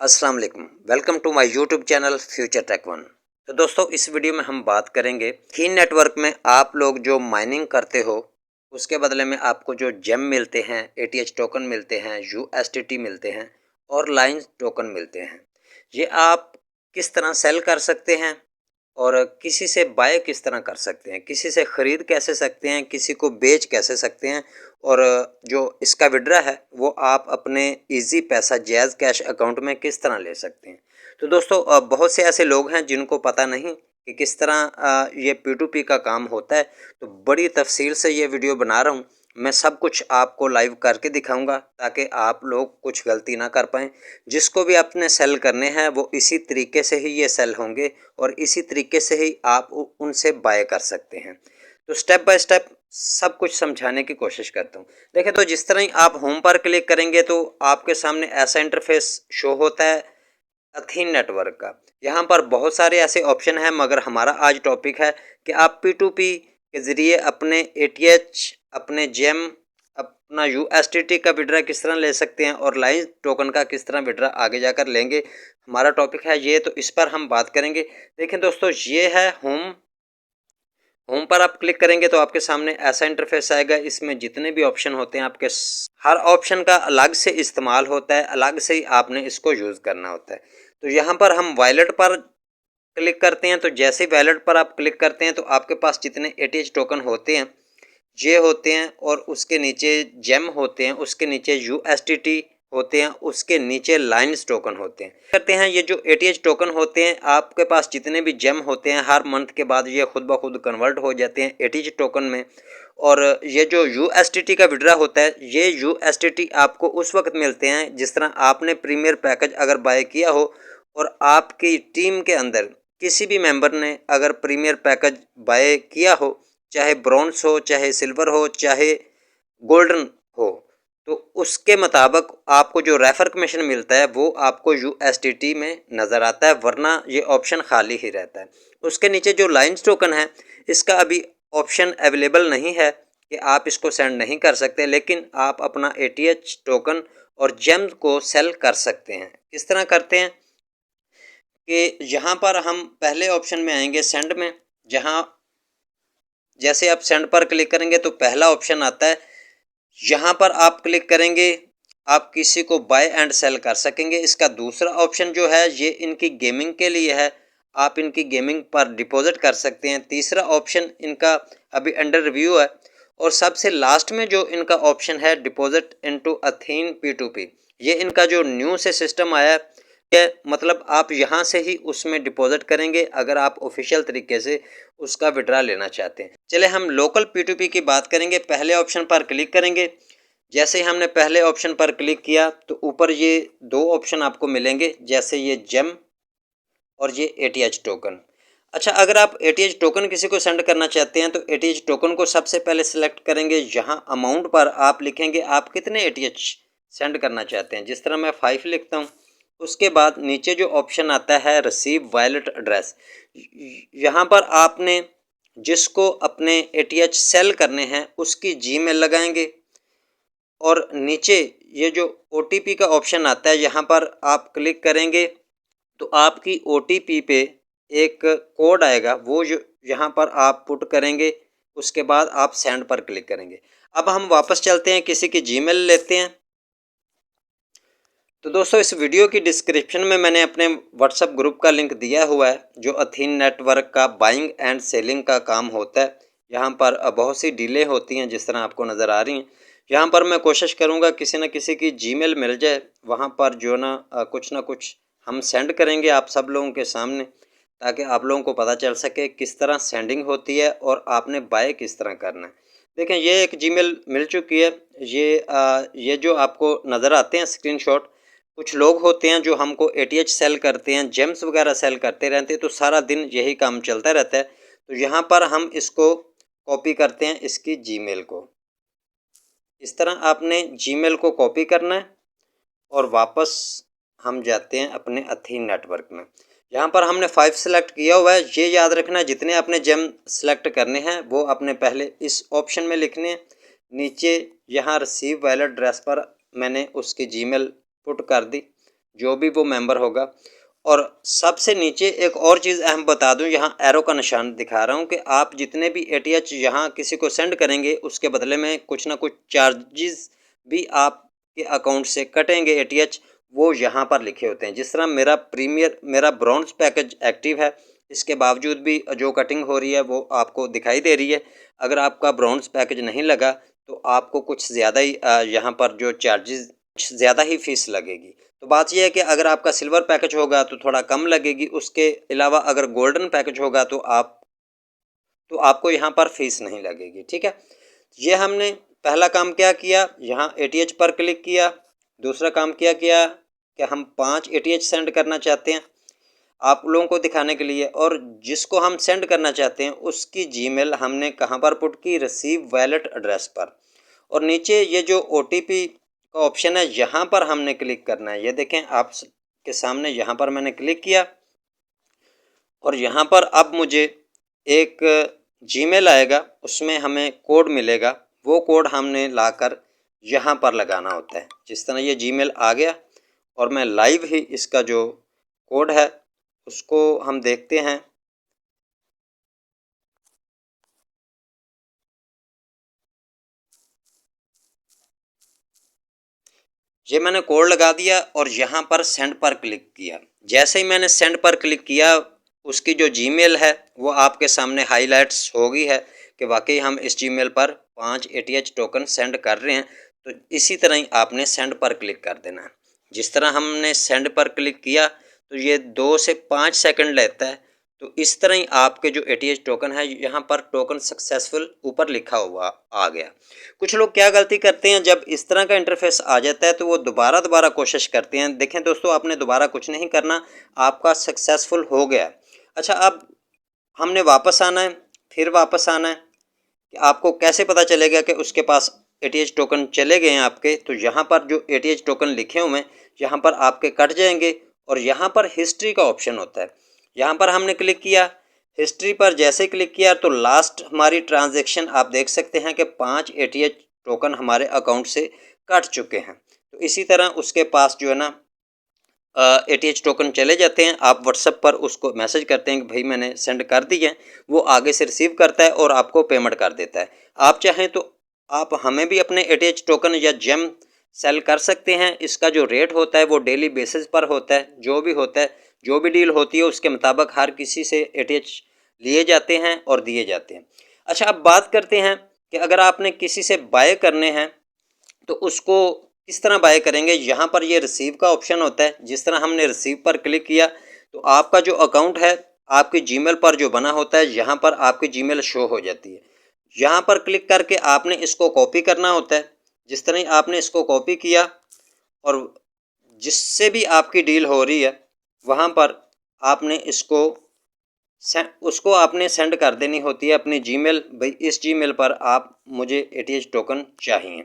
अस्सलाम वालेकुम। Welcome to my YouTube channel future tech one. तो दोस्तों, इस वीडियो में हम बात करेंगे थीन नेटवर्क में आप लोग जो माइनिंग करते हो उसके बदले में आपको जो जेम मिलते हैं, एटीएच टोकन मिलते हैं, यूएसडीटी मिलते हैं और लाइन टोकन मिलते हैं। ये आप किस तरह सेल कर सकते हैं और किसी से बाय किस तरह कर सकते हैं, किसी से ख़रीद कैसे सकते हैं, किसी को बेच कैसे सकते हैं और जो इसका विड्रा है वो आप अपने इजी पैसा जैज़ कैश अकाउंट में किस तरह ले सकते हैं। तो दोस्तों, बहुत से ऐसे लोग हैं जिनको पता नहीं कि किस तरह ये P2P का काम होता है। तो बड़ी तफसील से ये वीडियो बना रहा हूँ। मैं सब कुछ आपको लाइव करके दिखाऊंगा ताकि आप लोग कुछ गलती ना कर पाएँ। जिसको भी आपने सेल करने हैं वो इसी तरीके से ही ये सेल होंगे और इसी तरीके से ही आप उनसे बाय कर सकते हैं। तो स्टेप बाय स्टेप सब कुछ समझाने की कोशिश करता हूँ। देखें, तो जिस तरह ही आप होम पर क्लिक करेंगे तो आपके सामने ऐसा इंटरफेस शो होता है अथीन नेटवर्क का। यहाँ पर बहुत सारे ऐसे ऑप्शन हैं, मगर हमारा आज टॉपिक है कि आप P2P के ज़रिए अपने ATH, अपने जेम, अपना USDT का विड्रा किस तरह ले सकते हैं और लाइन टोकन का किस तरह विड्रा आगे जाकर लेंगे। हमारा टॉपिक है ये, तो इस पर हम बात करेंगे। देखें दोस्तों, ये है होम। होम पर आप क्लिक करेंगे तो आपके सामने ऐसा इंटरफेस आएगा। इसमें जितने भी ऑप्शन होते हैं आपके हर ऑप्शन का अलग से इस्तेमाल होता है, अलग से ही आपने इसको यूज़ करना होता है। तो यहाँ पर हम वॉलेट पर क्लिक करते हैं। तो जैसे ही वॉलेट पर आप क्लिक करते हैं तो आपके पास जितने एटीएच टोकन होते हैं ये होते हैं और उसके नीचे जेम होते हैं, उसके नीचे यूएसडीटी होते हैं, उसके नीचे लाइन्स टोकन होते हैं। करते हैं ये जो एटीएच टोकन होते हैं, आपके पास जितने भी जेम होते हैं हर मंथ के बाद ये खुद ब खुद कन्वर्ट हो जाते हैं एटीएच टोकन में। और ये जो यूएसडीटी का विड्रा होता है, ये यूएसडीटी आपको उस वक्त मिलते हैं जिस तरह आपने प्रीमियर पैकेज अगर बाय किया हो और आपकी टीम के अंदर किसी भी मेंबर ने अगर प्रीमियर पैकेज बाय किया हो, चाहे ब्रॉन्ज हो, चाहे सिल्वर हो, चाहे गोल्डन हो, तो उसके मुताबिक आपको जो रेफर कमीशन मिलता है वो आपको यूएसडीटी में नज़र आता है, वरना ये ऑप्शन खाली ही रहता है। उसके नीचे जो लाइन्स टोकन है, इसका अभी ऑप्शन अवेलेबल नहीं है कि आप इसको सेंड नहीं कर सकते, लेकिन आप अपना एटीएच टोकन और जेम्स को सेल कर सकते हैं। किस तरह करते हैं कि यहाँ पर हम पहले ऑप्शन में आएंगे सेंड में। जहाँ जैसे आप सेंड पर क्लिक करेंगे तो पहला ऑप्शन आता है। यहाँ पर आप क्लिक करेंगे, आप किसी को बाय एंड सेल कर सकेंगे। इसका दूसरा ऑप्शन जो है ये इनकी गेमिंग के लिए है, आप इनकी गेमिंग पर डिपॉजिट कर सकते हैं। तीसरा ऑप्शन इनका अभी अंडर रिव्यू है और सबसे लास्ट में जो इनका ऑप्शन है डिपॉजिट इनटू अथीन P2P, ये इनका जो न्यू से सिस्टम आया है। मतलब आप यहाँ से ही उसमें डिपॉजिट करेंगे अगर आप ऑफिशियल तरीके से उसका विड्रा लेना चाहते हैं। चले हम लोकल P2P की बात करेंगे। पहले ऑप्शन पर क्लिक करेंगे। जैसे ही हमने पहले ऑप्शन पर क्लिक किया तो ऊपर ये दो ऑप्शन आपको मिलेंगे, जैसे ये जेम और ये एटीएच टोकन। अच्छा, अगर आप एटीएच टोकन किसी को सेंड करना चाहते हैं तो एटीएच टोकन को सबसे पहले सिलेक्ट करेंगे। यहाँ अमाउंट पर आप लिखेंगे आप कितने एटीएच सेंड करना चाहते हैं। जिस तरह मैं 5 लिखता हूँ। उसके बाद नीचे जो ऑप्शन आता है रिसीव वॉलेट एड्रेस, यहाँ पर आपने जिसको अपने एटीएच सेल करने हैं उसकी जीमेल लगाएंगे और नीचे ये जो ओटीपी का ऑप्शन आता है यहाँ पर आप क्लिक करेंगे तो आपकी ओटीपी पे एक कोड आएगा, वो जो यहाँ पर आप पुट करेंगे। उसके बाद आप सेंड पर क्लिक करेंगे। अब हम वापस चलते हैं, किसी की जीमेल लेते हैं। तो दोस्तों, इस वीडियो की डिस्क्रिप्शन में मैंने अपने व्हाट्सएप ग्रुप का लिंक दिया हुआ है जो अथीन नेटवर्क का बाइंग एंड सेलिंग का काम होता है। यहाँ पर बहुत सी डीलें होती हैं जिस तरह आपको नज़र आ रही हैं। यहाँ पर मैं कोशिश करूँगा किसी न किसी की जीमेल मिल जाए, वहाँ पर जो ना कुछ हम सेंड करेंगे आप सब लोगों के सामने, ताकि आप लोगों को पता चल सके किस तरह सेंडिंग होती है और आपने बाय किस तरह करना है। देखें, ये एक जीमेल मिल चुकी है। ये जो आपको नज़र आते हैं स्क्रीनशॉट, कुछ लोग होते हैं जो हमको एटीएच सेल करते हैं, जेम्स वगैरह सेल करते रहते हैं, तो सारा दिन यही काम चलता रहता है। तो यहाँ पर हम इसको कॉपी करते हैं, इसकी जीमेल को। इस तरह आपने जीमेल को कॉपी करना है और वापस हम जाते हैं अपने अथीन नेटवर्क में। यहाँ पर हमने 5 सेलेक्ट किया हुआ है। ये याद रखना है जितने आपने जेम सेलेक्ट करने हैं वो आपने पहले इस ऑप्शन में लिखने हैं। नीचे यहाँ रिसीव वॉलेट एड्रेस पर मैंने उसकी जीमेल पुट कर दी। जो भी वो मेंबर होगा। और सबसे नीचे एक और चीज़ अहम बता दूं, यहाँ एरो का निशान दिखा रहा हूँ कि आप जितने भी एटीएच यहाँ किसी को सेंड करेंगे उसके बदले में कुछ ना कुछ चार्जेस भी आपके अकाउंट से कटेंगे एटीएच, वो यहाँ पर लिखे होते हैं। जिस तरह मेरा ब्रॉन्ज पैकेज एक्टिव है, इसके बावजूद भी जो कटिंग हो रही है वो आपको दिखाई दे रही है। अगर आपका ब्रॉन्ज पैकेज नहीं लगा तो आपको कुछ ज़्यादा ही यहाँ पर जो चार्जेस, कुछ ज़्यादा ही फीस लगेगी। तो बात यह है कि अगर आपका सिल्वर पैकेज होगा तो थोड़ा कम लगेगी, उसके अलावा अगर गोल्डन पैकेज होगा तो आपको यहाँ पर फीस नहीं लगेगी। ठीक है, ये हमने पहला काम क्या किया, यहाँ एटीएच पर क्लिक किया। दूसरा काम क्या किया कि हम 5 एटीएच सेंड करना चाहते हैं आप लोगों को दिखाने के लिए, और जिसको हम सेंड करना चाहते हैं उसकी जीमेल हमने कहाँ पर पुट की, रिसीव वैलेट एड्रेस पर। और नीचे ये जो ओटीपी का ऑप्शन है यहाँ पर हमने क्लिक करना है। ये देखें आप के सामने, यहाँ पर मैंने क्लिक किया और यहाँ पर अब मुझे एक जीमेल आएगा, उसमें हमें कोड मिलेगा। वो कोड हमने लाकर यहाँ पर लगाना होता है। जिस तरह ये जीमेल आ गया और मैं लाइव ही इसका जो कोड है उसको हम देखते हैं। ये मैंने कोड लगा दिया और यहाँ पर सेंड पर क्लिक किया। जैसे ही मैंने सेंड पर क्लिक किया, उसकी जो जीमेल है वो आपके सामने हाईलाइट्स हो गई है कि वाकई हम इस जीमेल पर 5 एटीएच टोकन सेंड कर रहे हैं। तो इसी तरह ही आपने सेंड पर क्लिक कर देना है। जिस तरह हमने सेंड पर क्लिक किया तो ये 2 से 5 सेकंड लेता है। तो इस तरह ही आपके जो एटीएच टोकन है, यहाँ पर टोकन सक्सेसफुल ऊपर लिखा हुआ आ गया। कुछ लोग क्या गलती करते हैं, जब इस तरह का इंटरफेस आ जाता है तो वो दोबारा कोशिश करते हैं। देखें दोस्तों, आपने दोबारा कुछ नहीं करना, आपका सक्सेसफुल हो गया। अच्छा, अब हमने वापस आना है, फिर वापस आना है। कि आपको कैसे पता चलेगा कि उसके पास एटीएच टोकन चले गए हैं आपके, तो यहाँ पर जो एटीएच टोकन लिखे हुए हैं यहाँ पर आपके कट जाएंगे और यहाँ पर हिस्ट्री का ऑप्शन होता है। यहाँ पर हमने क्लिक किया, हिस्ट्री पर जैसे क्लिक किया तो लास्ट हमारी ट्रांजैक्शन आप देख सकते हैं कि 5 एटीएच टोकन हमारे अकाउंट से कट चुके हैं। तो इसी तरह उसके पास जो है ना एटीएच टोकन चले जाते हैं। आप व्हाट्सएप पर उसको मैसेज करते हैं कि भाई मैंने सेंड कर दिए हैं, वो आगे से रिसीव करता है और आपको पेमेंट कर देता है। आप चाहें तो आप हमें भी अपने एटीएच टोकन या जेम सेल कर सकते हैं। इसका जो रेट होता है वो डेली बेसिस पर होता है। जो भी होता है, जो भी डील होती है उसके मुताबिक हर किसी से एटीएच लिए जाते हैं और दिए जाते हैं। अच्छा, अब बात करते हैं कि अगर आपने किसी से बाय करने हैं तो उसको किस तरह बाय करेंगे। यहाँ पर ये रिसीव का ऑप्शन होता है। जिस तरह हमने रिसीव पर क्लिक किया तो आपका जो अकाउंट है आपकी जीमेल पर जो बना होता है, यहाँ पर आपकी जीमेल शो हो जाती है। यहाँ पर क्लिक करके आपने इसको कॉपी करना होता है। जिस तरह आपने इसको कॉपी किया और जिससे भी आपकी डील हो रही है वहाँ पर आपने उसको आपने सेंड कर देनी होती है अपनी जीमेल, भाई इस जीमेल पर आप मुझे एटीएच टोकन चाहिए।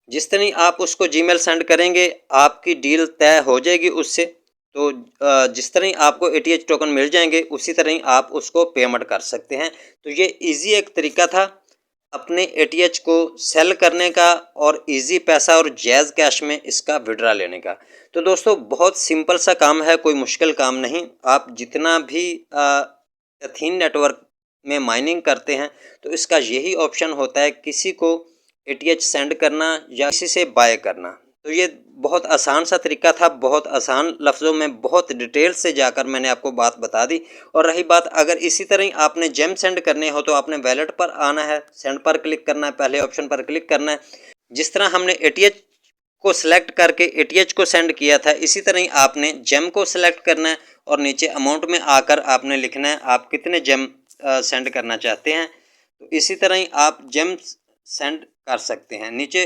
जिस तरह आप उसको जीमेल सेंड करेंगे आपकी डील तय हो जाएगी उससे। तो जिस तरह आपको एटीएच टोकन मिल जाएंगे उसी तरह आप उसको पेमेंट कर सकते हैं। तो ये इजी एक तरीका था अपने एटीएच को सेल करने का और इजी पैसा और जायज़ कैश में इसका विड्रा लेने का। तो दोस्तों, बहुत सिंपल सा काम है, कोई मुश्किल काम नहीं। आप जितना भी एथीन नेटवर्क में माइनिंग करते हैं तो इसका यही ऑप्शन होता है, किसी को एटीएच सेंड करना या किसी से बाय करना। तो ये बहुत आसान सा तरीका था, बहुत आसान लफ्ज़ों में बहुत डिटेल से जाकर मैंने आपको बात बता दी। और रही बात, अगर इसी तरह आपने जेम सेंड करने हो तो आपने वैलेट पर आना है, सेंड पर क्लिक करना है, पहले ऑप्शन पर क्लिक करना है। जिस तरह हमने एटीएच को सिलेक्ट करके एटीएच को सेंड किया था, इसी तरह ही आपने जेम को सिलेक्ट करना है और नीचे अमाउंट में आकर आपने लिखना है आप कितने जेम सेंड करना चाहते हैं। तो इसी तरह ही आप जेम सेंड कर सकते हैं। नीचे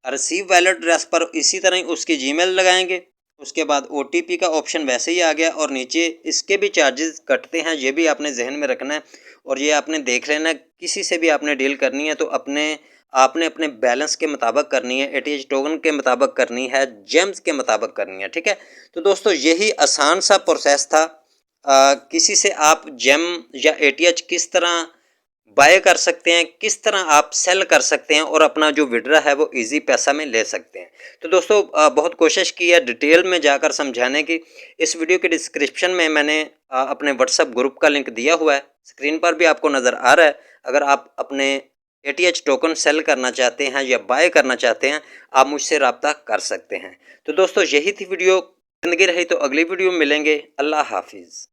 रिसीव वैलेट एड्रेस पर इसी तरह ही उसकी जीमेल लगाएंगे। उसके बाद ओटीपी का ऑप्शन वैसे ही आ गया और नीचे इसके भी चार्जेस कटते हैं, ये भी आपने जहन में रखना है। और ये आपने देख लेना, किसी से भी आपने डील करनी है तो आपने अपने बैलेंस के मुताबिक करनी है, एटीएच टोकन के मुताबिक करनी है, जेम्स के मुताबिक करनी है। ठीक है, तो दोस्तों यही आसान सा प्रोसेस था। किसी से आप जेम या एटीएच किस तरह बाय कर सकते हैं, किस तरह आप सेल कर सकते हैं और अपना जो विड्रॉ है वो इजी पैसा में ले सकते हैं। तो दोस्तों बहुत कोशिश की है डिटेल में जाकर समझाने की। इस वीडियो के डिस्क्रिप्शन में मैंने अपने व्हाट्सएप ग्रुप का लिंक दिया हुआ है, स्क्रीन पर भी आपको नज़र आ रहा है। अगर आप अपने ATH टोकन सेल करना चाहते हैं या बाय करना चाहते हैं, आप मुझसे रब्ता कर सकते हैं। तो दोस्तों यही थी वीडियो, ज़िंदगी रही तो अगली वीडियो में मिलेंगे। अल्लाह हाफिज़।